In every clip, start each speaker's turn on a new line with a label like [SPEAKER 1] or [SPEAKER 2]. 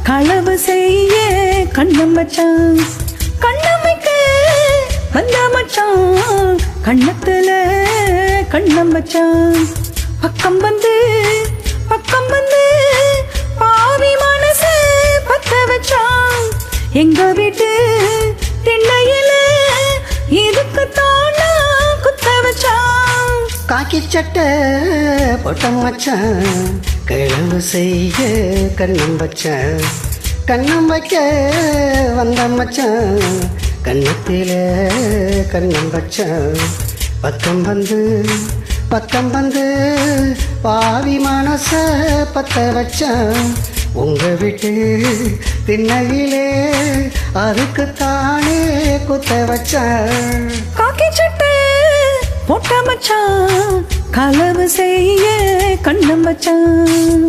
[SPEAKER 1] களவு செய்ய கண்ணம் மச்சான், கண்ணமைக்க வந்த மச்சான், கண்ணத்துல கண்ணம் மச்சான். பக்கம் வந்து பாவி மனச பத்த வச்சான். எங்க வீட்டு திண்ணையில இதுக்கு தானா குத்த வச்சான்.
[SPEAKER 2] காக்கி சட்டை போட்ட மச்சான், களவு செய்ய கண்ணம் வச்சான். கண்ணம் வைக்க வந்த மச்சான், கண்ணத்தில கண்ணம் வச்சான். பக்கம் வந்து பாவி மனச பத்த வச்சான். உங்க வீட்டு திண்ணையிலே அதுக்குத்தானே குத்த வச்சான்.
[SPEAKER 1] காக்கி சட்டை போட்ட மச்சான், களவு செய்ய கண்ணம் வச்சான்.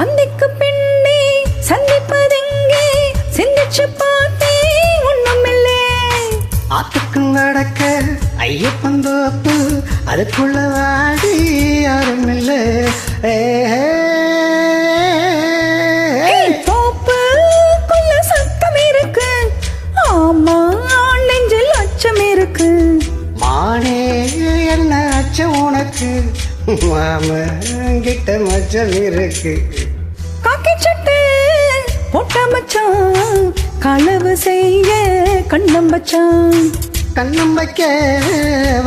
[SPEAKER 1] அன்னைக்கு பின்னே சந்திப்பதெங்கே சிந்திச்சு பார்த்தே ஒண்ணுமில்லே.
[SPEAKER 2] ஆத்துக்கும் வடக்க ஐயப்பன் தோப்பு அதுக்குள்ள வாடி யாருமில்லை.
[SPEAKER 1] தோப்புக்குள்ள சத்தம் இருக்கு, ஆமா நெஞ்சில் அச்சம் இருக்கு.
[SPEAKER 2] மானே என்ன அச்சம் உனக்கு, மாம கிட்ட மச்சம் இருக்கு.
[SPEAKER 1] காக்கி சட்டை போட்ட மச்சான், களவு செய்ய கண்ணம் வச்சான்.
[SPEAKER 2] கண்ணம் வைக்க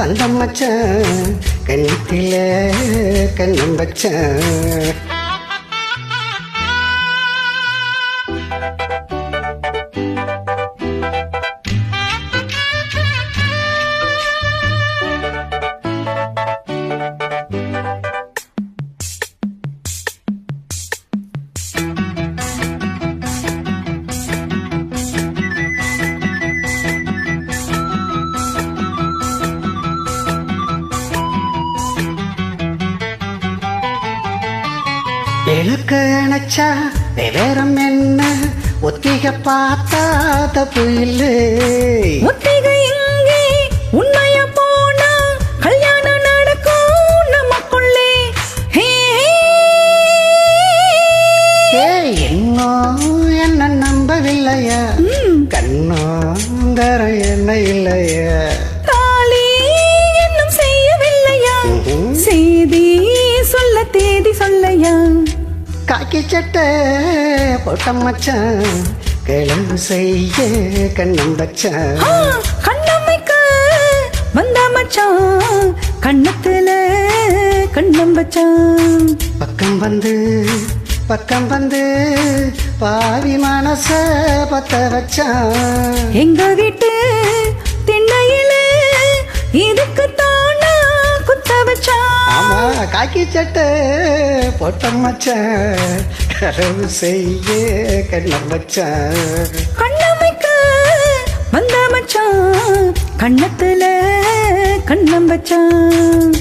[SPEAKER 2] வந்த மச்சான், கண்ணத்தில கண்ணம் வச்சான். எனக்கு நினைச்சா விவரம் என்ன, ஒத்திக பார்த்தா தப்பு இல்லை.
[SPEAKER 1] ஒத்திகை இங்கே உண்மைய போனா கல்யாணம் நடக்கும் நமக்குள்ளே.
[SPEAKER 2] இன்னும் என்ன நம்பவில்லையா, கண்ணோங்கர என்ன இல்லையா,
[SPEAKER 1] தாலி இன்னும் செய்யவில்லையா, செய்தி சொல்ல தேதி சொல்லையா.
[SPEAKER 2] காக்கி சட்டை போட்ட மச்சான், களவு செய்ய கண்ணம் வச்சான்.
[SPEAKER 1] கண்ணம் வைக்க வந்த மச்சான், கண்ணத்துல கண்ணம் வச்சான்.
[SPEAKER 2] பக்கம் வந்து பாவி மனச பத்த வச்சான்.
[SPEAKER 1] எங்க வீட்டு திண்ணையில இதுக்கு தானா குத்த வச்சான்.
[SPEAKER 2] ஆமா காக்கி சட்டை போட்ட மச்சான், களவு செய்ய கண்ணம் வச்சான்.
[SPEAKER 1] கண்ணம் வைக்க வந்த மச்சான், கண்ணத்துல கண்ணம் வச்சான்.